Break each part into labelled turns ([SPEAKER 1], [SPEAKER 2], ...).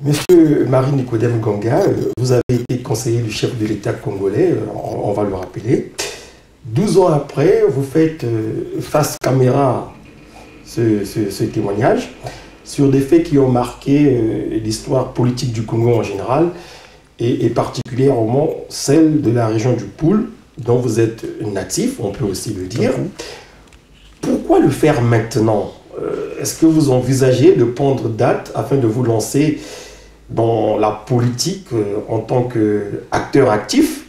[SPEAKER 1] Monsieur Marie-Nicodème Ganga, vous avez été conseiller du chef de l'État congolais, on va le rappeler. 12 ans après, vous faites face caméra ce témoignage sur des faits qui ont marqué l'histoire politique du Congo en général et particulièrement celle de la région du Poul, dont vous êtes natif, on peut aussi le dire. Pourquoi le faire maintenant? Est-ce que vous envisagez de prendre date afin de vous lancer dans la politique en tant qu'acteur actif,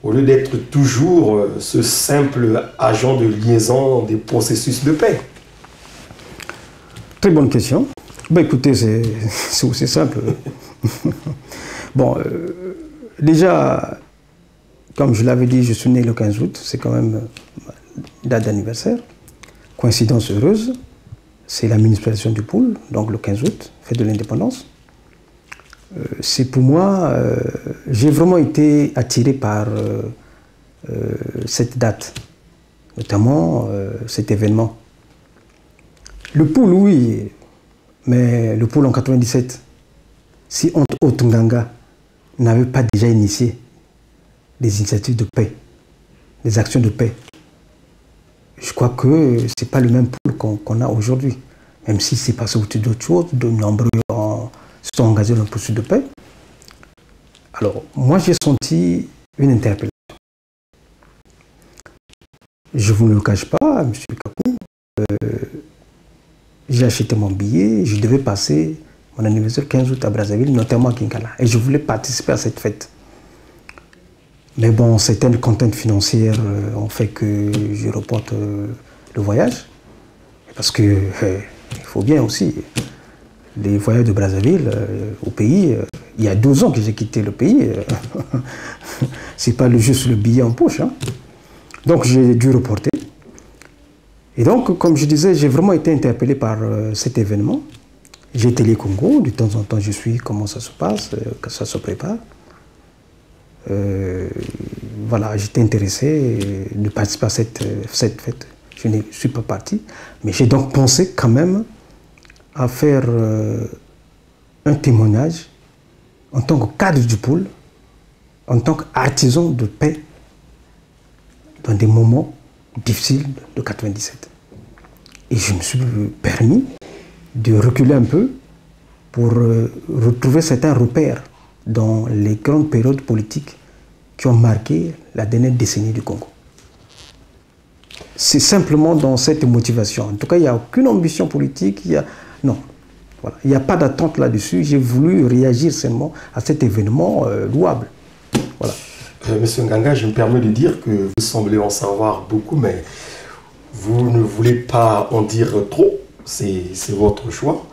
[SPEAKER 1] au lieu d'être toujours ce simple agent de liaison des processus de paix?
[SPEAKER 2] Très bonne question. Ben, écoutez, c'est aussi simple. Bon, déjà, comme je l'avais dit, je suis né le 15 août, c'est quand même une date d'anniversaire. Coïncidence heureuse, c'est la municipalisation du Poul, donc le 15 août, fête de l'indépendance. C'est pour moi, j'ai vraiment été attiré par cette date, notamment cet événement. Le Poul, oui, mais le Poul en 97, si Otunganga n'avait pas déjà initié des initiatives de paix, des actions de paix, je crois que ce n'est pas le même Poul qu'on a aujourd'hui. Même si c'est passé au-dessus d'autres choses, de nombreux sont engagés dans le processus de paix. Alors, moi, j'ai senti une interpellation. Je ne vous le cache pas, M. Kakou, j'ai acheté mon billet, je devais passer mon anniversaire le 15 août à Brazzaville, notamment à Kinkala. Et je voulais participer à cette fête. Mais bon, certaines contraintes financières ont fait que je reporte le voyage. Parce que il faut bien aussi, les voyages de Brazzaville au pays, il y a 12 ans que j'ai quitté le pays. C'est pas juste le billet en poche. Hein. Donc j'ai dû reporter. Et donc, comme je disais, j'ai vraiment été interpellé par cet événement. J'ai Télé Congo, de temps en temps je suis comment ça se passe, que ça se prépare. Voilà, j'étais intéressé de participer à cette fête. Je ne suis pas parti, mais j'ai donc pensé quand même à faire un témoignage en tant que cadre du Poul, en tant qu'artisan de paix dans des moments difficiles de 97. Et je me suis permis de reculer un peu pour retrouver certains repères dans les grandes périodes politiques qui ont marqué la dernière décennie du Congo. C'est simplement dans cette motivation. En tout cas, il n'y a aucune ambition politique. Non, voilà. Il n'y a pas d'attente là-dessus. J'ai voulu réagir seulement à cet événement louable. Voilà.
[SPEAKER 1] Monsieur Nganga, je me permets de dire que vous semblez en savoir beaucoup, mais vous ne voulez pas en dire trop. C'est votre choix.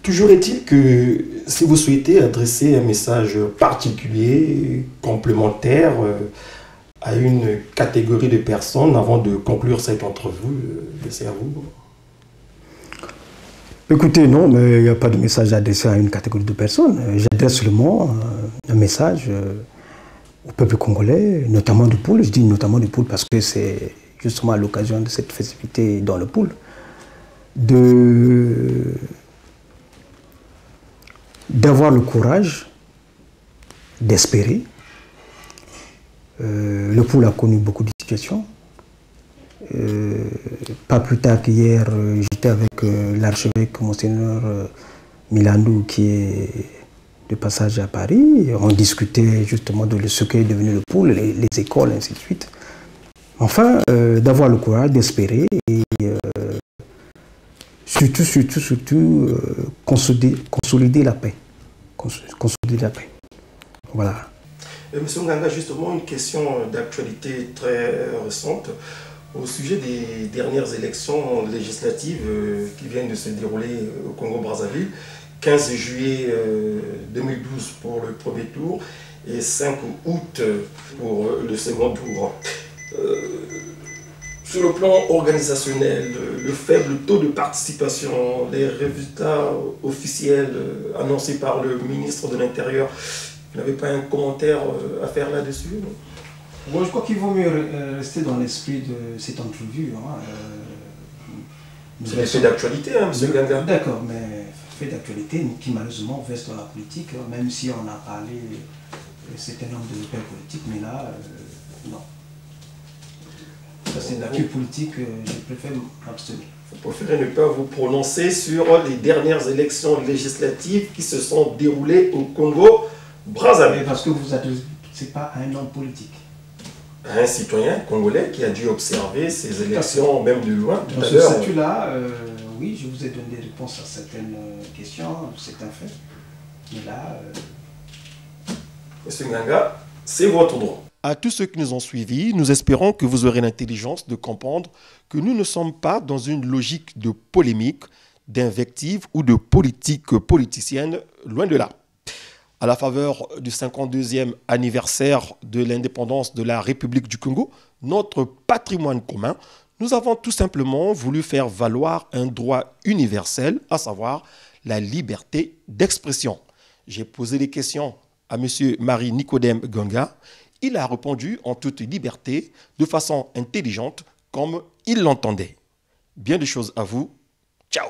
[SPEAKER 1] Toujours est-il que si vous souhaitez adresser un message particulier, complémentaire, à une catégorie de personnes avant de conclure cette entrevue, c'est à vous.
[SPEAKER 2] Écoutez, non, mais il n'y a pas de message adressé à une catégorie de personnes. J'adresse seulement un message au peuple congolais, notamment du Poul. Je dis notamment du Poul parce que c'est justement à l'occasion de cette festivité dans le Poul, d'avoir le courage d'espérer. Le Poul a connu beaucoup de situations. Pas plus tard qu'hier, j'étais avec l'archevêque Monseigneur Milandou qui est de passage à Paris. On discutait justement de ce qu'est devenu le Poul, les écoles, ainsi de suite. Enfin, d'avoir le courage d'espérer et surtout consolider la paix. Consolider la paix. Voilà.
[SPEAKER 1] Monsieur Nganga, justement, une question d'actualité très récente au sujet des dernières élections législatives qui viennent de se dérouler au Congo-Brazzaville. 15 juillet 2012 pour le premier tour et 5 août pour le second tour. Sur le plan organisationnel, le faible taux de participation, les résultats officiels annoncés par le ministre de l'Intérieur, vous n'avez pas un commentaire à faire là-dessus?
[SPEAKER 2] Bon, je crois qu'il vaut mieux rester dans l'esprit de cette entrevue. Hein.
[SPEAKER 1] C'est l'effet d'actualité, hein, M. Ganga.
[SPEAKER 2] D'accord, mais faits d'actualité qui malheureusement versent dans la politique, même si on a parlé un certain nombre de repères politiques, mais là, non. Ça, c'est de l'actu politique, je préfère m'abstenir.
[SPEAKER 1] Vous préférez ne pas vous prononcer sur les dernières élections législatives qui se sont déroulées au Congo-Brazzaville.
[SPEAKER 2] Parce que vous adressez pas à un homme politique.
[SPEAKER 1] Un citoyen congolais qui a dû observer ces élections, même de loin.
[SPEAKER 2] Dans ce statut-là, oui, je vous ai donné des réponses à certaines questions, certains faits. Mais là...
[SPEAKER 1] Monsieur Nganga, c'est votre droit. À tous ceux qui nous ont suivis, nous espérons que vous aurez l'intelligence de comprendre que nous ne sommes pas dans une logique de polémique, d'invective ou de politique politicienne, loin de là. À la faveur du 52e anniversaire de l'indépendance de la République du Congo, notre patrimoine commun, nous avons tout simplement voulu faire valoir un droit universel, à savoir la liberté d'expression. J'ai posé des questions à M. Marie-Nicodème Nganga. Il a répondu en toute liberté, de façon intelligente, comme il l'entendait. Bien des choses à vous. Ciao!